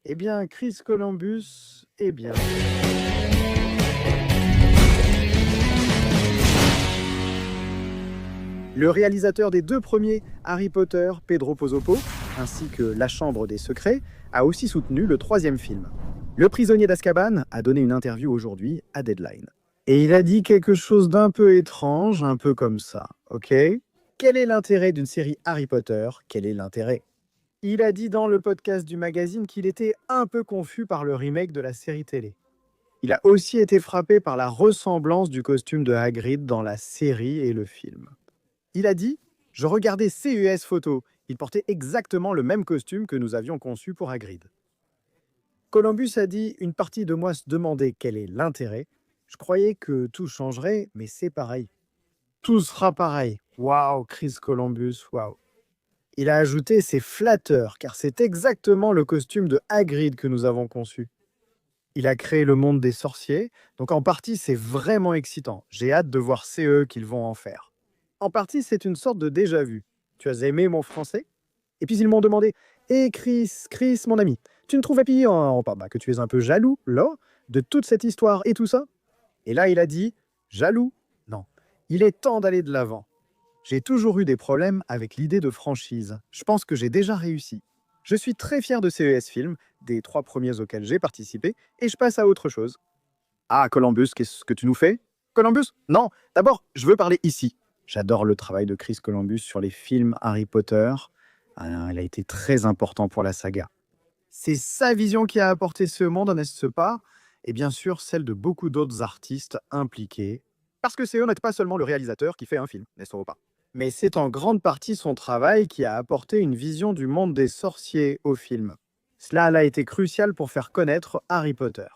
Eh bien, Chris Columbus, eh bien. Le réalisateur des deux premiers, Harry Potter, Pedro Pozopo, ainsi que La Chambre des Secrets, a aussi soutenu le troisième film. Le prisonnier d'Azkaban a donné une interview aujourd'hui à Deadline. Et il a dit quelque chose d'un peu étrange, un peu comme ça, ok? Quel est l'intérêt d'une série Harry Potter? Quel est l'intérêt? Il a dit dans le podcast du magazine qu'il était un peu confus par le remake de la série télé. Il a aussi été frappé par la ressemblance du costume de Hagrid dans la série et le film. Il a dit: Je regardais CES Photo, il portait exactement le même costume que nous avions conçu pour Hagrid. Columbus a dit: Une partie de moi se demandait quel est l'intérêt. Je croyais que tout changerait, mais c'est pareil. Tout sera pareil. Waouh, Chris Columbus, waouh. Il a ajouté: C'est flatteur, car c'est exactement le costume de Hagrid que nous avons conçu. Il a créé le monde des sorciers, donc en partie c'est vraiment excitant. J'ai hâte de voir CE qu'ils vont en faire. En partie c'est une sorte de déjà-vu. Tu as aimé mon français? Et puis ils m'ont demandé: Hé Chris, mon ami, tu ne trouves pas que tu es un peu jaloux, là, de toute cette histoire et tout ça? Et là il a dit: Jaloux? Non. Il est temps d'aller de l'avant. J'ai toujours eu des problèmes avec l'idée de franchise. Je pense que j'ai déjà réussi. Je suis très fier de CES Film, des 3 premiers auxquels j'ai participé, et je passe à autre chose. Ah, Columbus, qu'est-ce que tu nous fais? Columbus? Non, d'abord, je veux parler ici. J'adore le travail de Chris Columbus sur les films Harry Potter. Il a été très important pour la saga. C'est sa vision qui a apporté ce monde, n'est-ce pas? Et bien sûr, celle de beaucoup d'autres artistes impliqués. Parce que c'est eux, n'est pas seulement le réalisateur qui fait un film, n'est-ce pas? Mais c'est en grande partie son travail qui a apporté une vision du monde des sorciers au film. Cela a été crucial pour faire connaître Harry Potter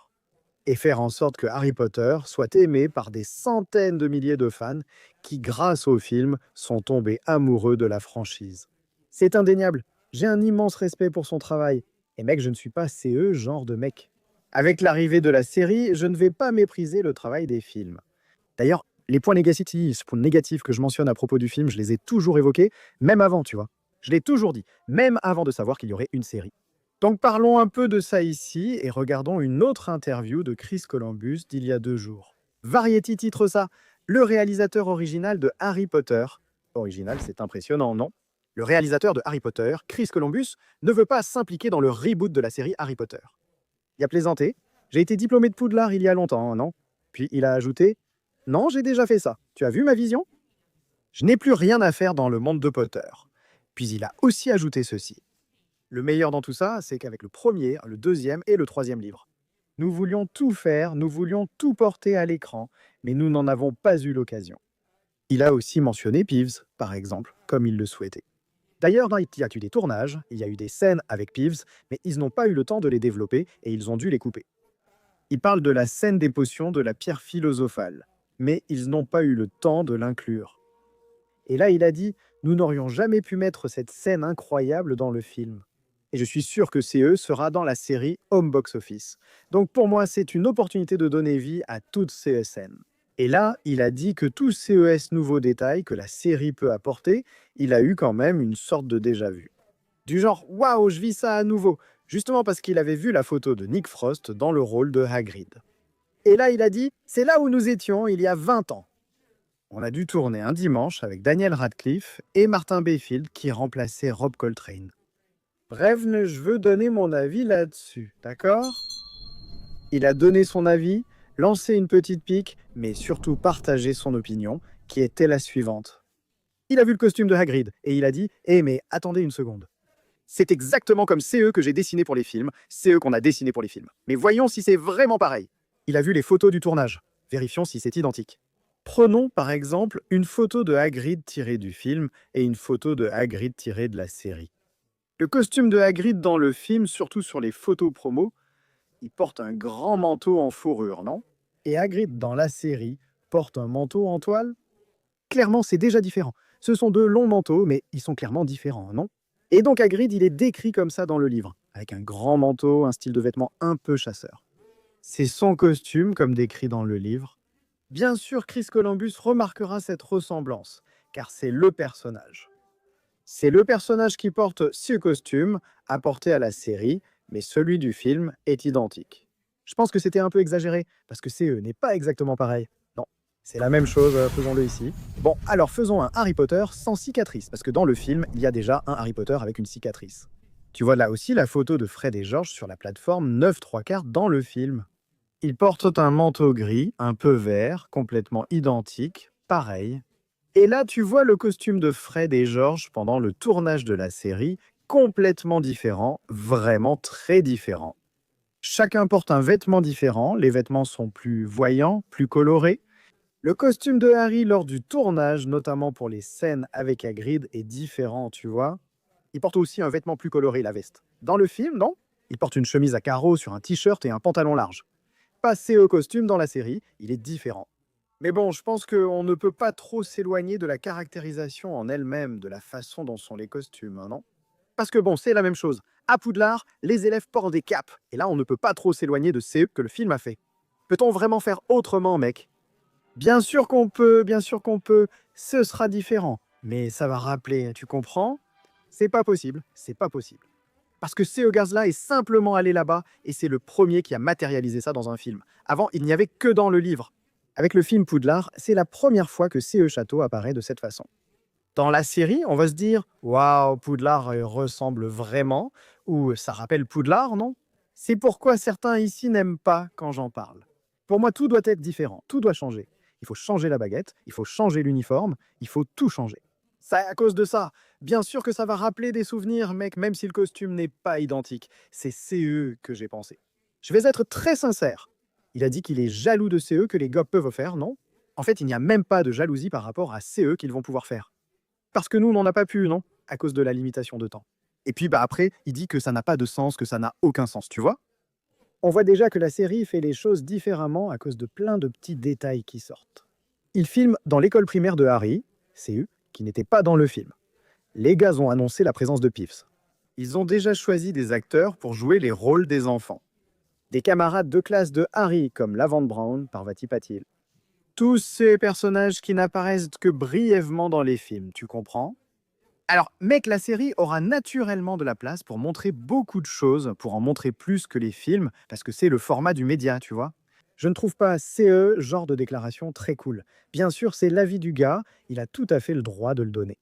et faire en sorte que Harry Potter soit aimé par des centaines de milliers de fans qui, grâce au film, sont tombés amoureux de la franchise. C'est indéniable. J'ai un immense respect pour son travail. Et mec, je ne suis pas CE genre de mec. Avec l'arrivée de la série, je ne vais pas mépriser le travail des films. D'ailleurs, les points négatifs que je mentionne à propos du film, je les ai toujours évoqués, même avant, tu vois. Je l'ai toujours dit, même avant de savoir qu'il y aurait une série. Donc parlons un peu de ça ici et regardons une autre interview de Chris Columbus d'il y a 2 jours. Variety titre ça: Le réalisateur original de Harry Potter. Original, c'est impressionnant, non? Le réalisateur de Harry Potter, Chris Columbus, ne veut pas s'impliquer dans le reboot de la série Harry Potter. Il a plaisanté: J'ai été diplômé de Poudlard il y a longtemps, non? Puis il a ajouté: Non, j'ai déjà fait ça. Tu as vu ma vision? Je n'ai plus rien à faire dans le monde de Potter. Puis il a aussi ajouté ceci: Le meilleur dans tout ça, c'est qu'avec le premier, le deuxième et le troisième livre, nous voulions tout faire, nous voulions tout porter à l'écran, mais nous n'en avons pas eu l'occasion. Il a aussi mentionné Peeves, par exemple, comme il le souhaitait. D'ailleurs, il y a eu des tournages, il y a eu des scènes avec Peeves, mais ils n'ont pas eu le temps de les développer et ils ont dû les couper. Il parle de la scène des potions de la pierre philosophale, mais ils n'ont pas eu le temps de l'inclure. Et là, il a dit: Nous n'aurions jamais pu mettre cette scène incroyable dans le film. Et je suis sûr que CE sera dans la série Home Box Office. Donc pour moi, c'est une opportunité de donner vie à toutes ces scènes. Et là, il a dit que tous ces nouveaux détails que la série peut apporter, il a eu quand même une sorte de déjà-vu. Du genre: Waouh, je vis ça à nouveau, justement parce qu'il avait vu la photo de Nick Frost dans le rôle de Hagrid. Et là, il a dit: C'est là où nous étions il y a 20 ans. On a dû tourner un dimanche avec Daniel Radcliffe et Martin Bayfield qui remplaçait Rob Coltrane. Bref, je veux donner mon avis là-dessus, d'accord? Il a donné son avis, lancé une petite pique, mais surtout partagé son opinion, qui était la suivante. Il a vu le costume de Hagrid et il a dit: mais attendez une seconde. C'est exactement comme CE que j'ai dessiné pour les films, CE qu'on a dessiné pour les films. Mais voyons si c'est vraiment pareil. Il a vu les photos du tournage. Vérifions si c'est identique. Prenons par exemple une photo de Hagrid tirée du film et une photo de Hagrid tirée de la série. Le costume de Hagrid dans le film, surtout sur les photos promo, il porte un grand manteau en fourrure, non? Et Hagrid dans la série porte un manteau en toile? Clairement, c'est déjà différent. Ce sont 2 longs manteaux, mais ils sont clairement différents, non? Et donc Hagrid, il est décrit comme ça dans le livre, avec un grand manteau, un style de vêtement un peu chasseur. C'est son costume, comme décrit dans le livre. Bien sûr, Chris Columbus remarquera cette ressemblance, car c'est le personnage. C'est le personnage qui porte ce costume, apporté à la série, mais celui du film est identique. Je pense que c'était un peu exagéré, parce que CE n'est pas exactement pareil. Non, c'est la même chose, faisons-le ici. Bon, alors faisons un Harry Potter sans cicatrice, parce que dans le film, il y a déjà un Harry Potter avec une cicatrice. Tu vois là aussi la photo de Fred et George sur la plateforme 9 3/4 dans le film. Ils portent un manteau gris, un peu vert, complètement identique, pareil. Et là, tu vois le costume de Fred et George pendant le tournage de la série, complètement différent, vraiment très différent. Chacun porte un vêtement différent, les vêtements sont plus voyants, plus colorés. Le costume de Harry lors du tournage, notamment pour les scènes avec Hagrid, est différent, tu vois. Il porte aussi un vêtement plus coloré, la veste. Dans le film, non? Il porte une chemise à carreaux sur un t-shirt et un pantalon large. Passé au costume dans la série, il est différent. Mais bon, je pense qu'on ne peut pas trop s'éloigner de la caractérisation en elle-même, de la façon dont sont les costumes, hein, non? Parce que bon, c'est la même chose. À Poudlard, les élèves portent des capes. Et là, on ne peut pas trop s'éloigner de ce que le film a fait. Peut-on vraiment faire autrement, mec? Bien sûr qu'on peut, bien sûr qu'on peut. Ce sera différent. Mais ça va rappeler, tu comprends? C'est pas possible, c'est pas possible. Parce que ce gaz-là est simplement allé là-bas et c'est le premier qui a matérialisé ça dans un film. Avant, il n'y avait que dans le livre. Avec le film Poudlard, c'est la première fois que C.E. Château apparaît de cette façon. Dans la série, on va se dire waouh, Poudlard ressemble vraiment, ou ça rappelle Poudlard, non? C'est pourquoi certains ici n'aiment pas quand j'en parle. Pour moi, tout doit être différent, tout doit changer. Il faut changer la baguette, il faut changer l'uniforme, il faut tout changer. Ça à cause de ça. Bien sûr que ça va rappeler des souvenirs, mec, même si le costume n'est pas identique. C'est CE que j'ai pensé. Je vais être très sincère. Il a dit qu'il est jaloux de CE que les gars peuvent faire, non? En fait, il n'y a même pas de jalousie par rapport à CE qu'ils vont pouvoir faire. Parce que nous, on n'en a pas pu, non? À cause de la limitation de temps. Et puis bah après, il dit que ça n'a pas de sens, que ça n'a aucun sens, tu vois? On voit déjà que la série fait les choses différemment à cause de plein de petits détails qui sortent. Il filme dans l'école primaire de Harry, CU, qui n'était pas dans le film. Les gars ont annoncé la présence de Piffs. Ils ont déjà choisi des acteurs pour jouer les rôles des enfants. Des camarades de classe de Harry comme Lavande Brown, Parvati Patil. Tous ces personnages qui n'apparaissent que brièvement dans les films, tu comprends? Alors, mec, la série aura naturellement de la place pour montrer beaucoup de choses, pour en montrer plus que les films, parce que c'est le format du média, tu vois. Je ne trouve pas CE genre de déclaration très cool. Bien sûr, c'est l'avis du gars, il a tout à fait le droit de le donner.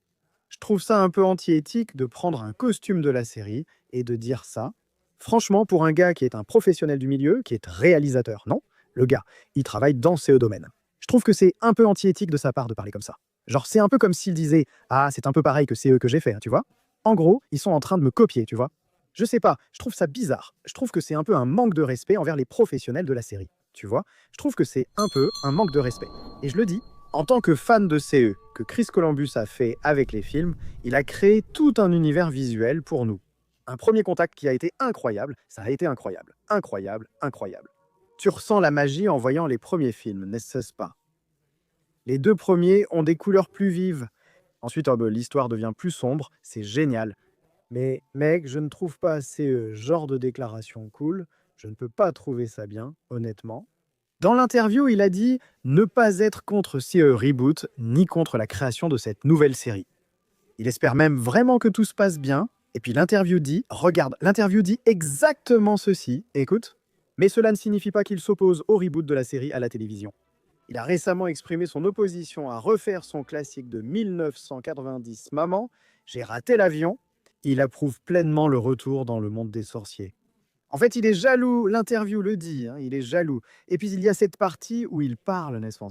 Je trouve ça un peu anti-éthique de prendre un costume de la série et de dire ça. Franchement, pour un gars qui est un professionnel du milieu, qui est réalisateur, non, le gars, il travaille dans ce domaine. Je trouve que c'est un peu anti-éthique de sa part de parler comme ça. Genre, c'est un peu comme s'il disait ah, c'est un peu pareil que c'est eux que j'ai fait, hein, tu vois. En gros, ils sont en train de me copier, tu vois. Je sais pas, je trouve ça bizarre. Je trouve que c'est un peu un manque de respect envers les professionnels de la série, tu vois. Je trouve que c'est un peu un manque de respect. Et je le dis, en tant que fan de CE, que Chris Columbus a fait avec les films, il a créé tout un univers visuel pour nous. Un premier contact qui a été incroyable, ça a été incroyable, incroyable, incroyable. Tu ressens la magie en voyant les premiers films, n'est-ce pas? Les deux premiers ont des couleurs plus vives. Ensuite, l'histoire devient plus sombre, c'est génial. Mais mec, je ne trouve pas ces genre de déclaration cool. Je ne peux pas trouver ça bien, honnêtement. Dans l'interview, il a dit ne pas être contre ce reboot ni contre la création de cette nouvelle série. Il espère même vraiment que tout se passe bien. Et puis l'interview dit, regarde, l'interview dit exactement ceci. Écoute, mais cela ne signifie pas qu'il s'oppose au reboot de la série à la télévision. Il a récemment exprimé son opposition à refaire son classique de 1990 Maman, j'ai raté l'avion. Il approuve pleinement le retour dans le monde des sorciers. En fait, il est jaloux, l'interview le dit, hein, il est jaloux. Et puis il y a cette partie où il parle, n'est-ce pas,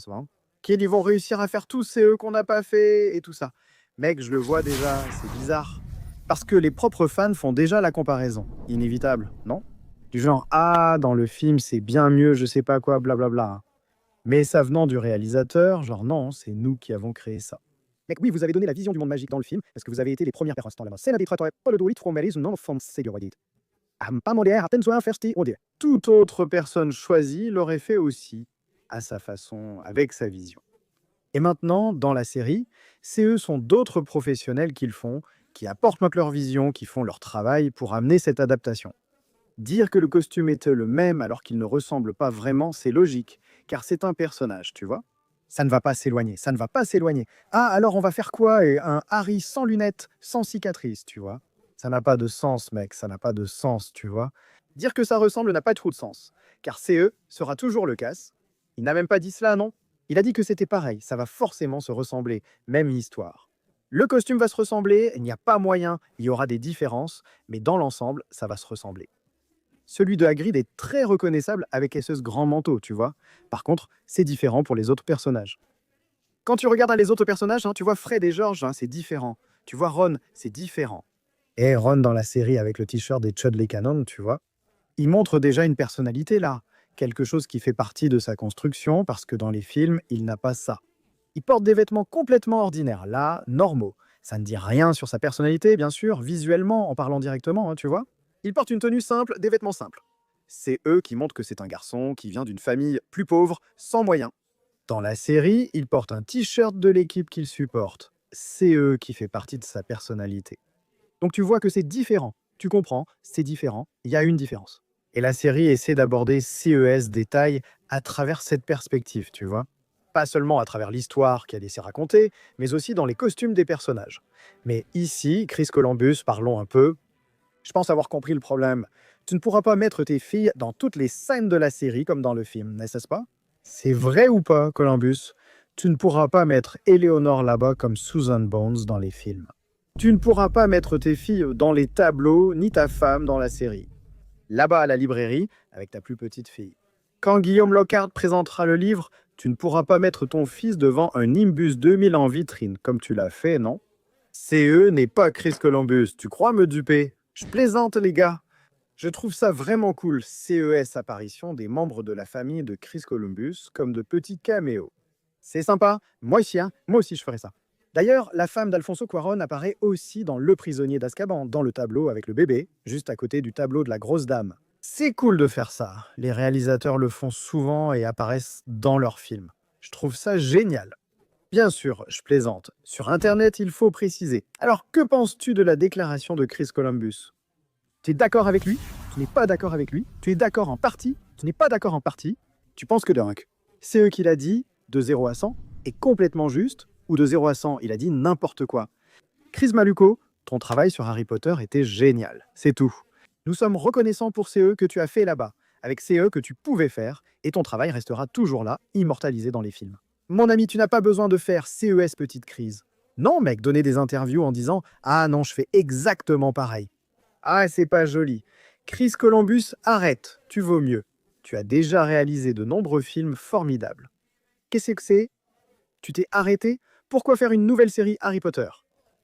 qu'ils vont réussir à faire tous c'est eux qu'on n'a pas fait et tout ça. Mec, je le vois déjà, c'est bizarre. Parce que les propres fans font déjà la comparaison. Inévitable, non? Du genre, ah, dans le film, c'est bien mieux, je sais pas quoi, blablabla. Mais ça venant du réalisateur, genre non, c'est nous qui avons créé ça. Mec, oui, vous avez donné la vision du monde magique dans le film, parce que vous avez été les premières personnes dans la scène des pas le dolit from non toute autre personne choisie l'aurait fait aussi, à sa façon, avec sa vision. Et maintenant, dans la série, eux sont d'autres professionnels qui le font, qui apportent leur vision, qui font leur travail pour amener cette adaptation. Dire que le costume est le même alors qu'il ne ressemble pas vraiment, c'est logique, car c'est un personnage, tu vois. Ça ne va pas s'éloigner, ça ne va pas s'éloigner. Ah, alors on va faire quoi? Un Harry sans lunettes, sans cicatrice, tu vois. Ça n'a pas de sens, mec, ça n'a pas de sens, tu vois. Dire que ça ressemble n'a pas trop de sens, car CE sera toujours le casse. Il n'a même pas dit cela, non? Il a dit que c'était pareil, ça va forcément se ressembler, même histoire. Le costume va se ressembler, il n'y a pas moyen, il y aura des différences, mais dans l'ensemble, ça va se ressembler. Celui de Hagrid est très reconnaissable avec ce grand manteau, tu vois. Par contre, c'est différent pour les autres personnages. Quand tu regardes les autres personnages, tu vois Fred et George, c'est différent. Tu vois Ron, c'est différent. Et Ron dans la série avec le t-shirt des Chudley Cannon, tu vois, il montre déjà une personnalité là, quelque chose qui fait partie de sa construction parce que dans les films, il n'a pas ça. Il porte des vêtements complètement ordinaires, là, normaux. Ça ne dit rien sur sa personnalité, bien sûr, visuellement, en parlant directement, tu vois. Il porte une tenue simple, des vêtements simples. C'est eux qui montrent que c'est un garçon qui vient d'une famille plus pauvre, sans moyens. Dans la série, il porte un t-shirt de l'équipe qu'il supporte. C'est eux qui fait partie de sa personnalité. Donc tu vois que c'est différent. Tu comprends, c'est différent, il y a une différence. Et la série essaie d'aborder CES détails à travers cette perspective, tu vois. Pas seulement à travers l'histoire qu'elle essaie de raconter, mais aussi dans les costumes des personnages. Mais ici, Chris Columbus, parlons un peu. Je pense avoir compris le problème. Tu ne pourras pas mettre tes filles dans toutes les scènes de la série comme dans le film, n'est-ce pas? C'est vrai ou pas, Columbus? Tu ne pourras pas mettre Eleanor là-bas comme Susan Bones dans les films. Tu ne pourras pas mettre tes filles dans les tableaux, ni ta femme dans la série. Là-bas à la librairie, avec ta plus petite fille. Quand Guillaume Lockhart présentera le livre, tu ne pourras pas mettre ton fils devant un Nimbus 2000 en vitrine, comme tu l'as fait, non? CE n'est pas Chris Columbus, tu crois me duper? Je plaisante, les gars. Je trouve ça vraiment cool, CES apparition des membres de la famille de Chris Columbus comme de petits caméos. C'est sympa, moi aussi je ferais ça. D'ailleurs, la femme d'Alfonso Cuarón apparaît aussi dans Le prisonnier d'Azkaban, dans le tableau avec le bébé, juste à côté du tableau de la grosse dame. C'est cool de faire ça. Les réalisateurs le font souvent et apparaissent dans leurs films. Je trouve ça génial. Bien sûr, je plaisante. Sur Internet, il faut préciser. Alors, que penses-tu de la déclaration de Chris Columbus? Tu es d'accord avec lui? Tu n'es pas d'accord avec lui? Tu es d'accord en partie? Tu n'es pas d'accord en partie? Tu penses que Dunk, c'est eux qui l'a dit, de 0 à 100, est complètement juste, ou de 0 à 100, il a dit n'importe quoi. Chris Maluco, ton travail sur Harry Potter était génial, c'est tout. Nous sommes reconnaissants pour CE que tu as fait là-bas, avec CE que tu pouvais faire, et ton travail restera toujours là, immortalisé dans les films. Mon ami, tu n'as pas besoin de faire CES petite crise. Non, mec, donner des interviews en disant « Ah non, je fais exactement pareil ». Ah, c'est pas joli. Chris Columbus, arrête, tu vaux mieux. Tu as déjà réalisé de nombreux films formidables. Qu'est-ce que c'est? Tu t'es arrêté? Pourquoi faire une nouvelle série Harry Potter?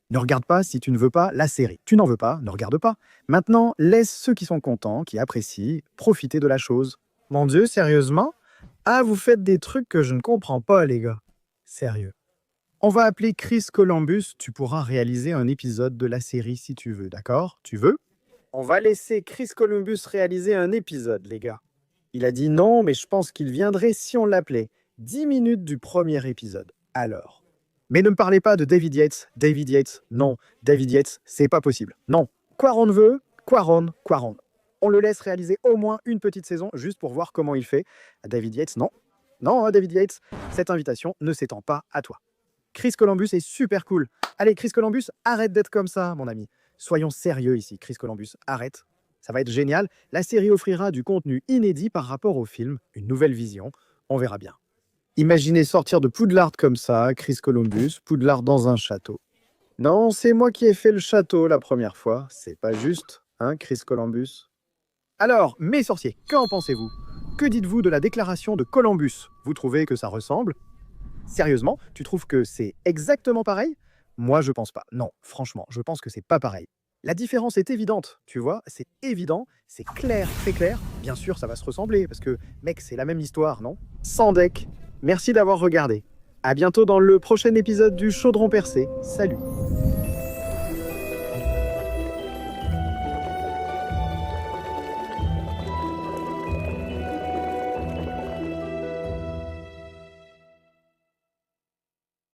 Ne regarde pas si tu ne veux pas la série. Tu n'en veux pas, ne regarde pas. Maintenant, laisse ceux qui sont contents, qui apprécient, profiter de la chose. Mon Dieu, sérieusement? Ah, vous faites des trucs que je ne comprends pas, les gars. Sérieux. On va appeler Chris Columbus, tu pourras réaliser un épisode de la série si tu veux, d'accord? Tu veux? On va laisser Chris Columbus réaliser un épisode, les gars. Il a dit non, mais je pense qu'il viendrait si on l'appelait. 10 minutes du premier épisode. Alors. Mais ne me parlez pas de David Yates. David Yates, non. David Yates, c'est pas possible. Non. Quaron veut, Quaron. On le laisse réaliser au moins une petite saison juste pour voir comment il fait. David Yates, non. Non, David Yates, cette invitation ne s'étend pas à toi. Chris Columbus est super cool. Allez, Chris Columbus, arrête d'être comme ça, mon ami. Soyons sérieux ici, Chris Columbus, arrête. Ça va être génial. La série offrira du contenu inédit par rapport au film, une nouvelle vision. On verra bien. Imaginez sortir de Poudlard comme ça, Chris Columbus, Poudlard dans un château. Non, c'est moi qui ai fait le château la première fois. C'est pas juste, hein, Chris Columbus? Alors, mes sorciers, qu'en pensez-vous? Que dites-vous de la déclaration de Columbus? Vous trouvez que ça ressemble? Sérieusement, tu trouves que c'est exactement pareil? Moi, je pense pas. Non, franchement, je pense que c'est pas pareil. La différence est évidente, tu vois, c'est évident, c'est clair, très clair. Bien sûr, ça va se ressembler, parce que, mec, c'est la même histoire, non? Sans deck. Merci d'avoir regardé. À bientôt dans le prochain épisode du Chaudron Percé. Salut!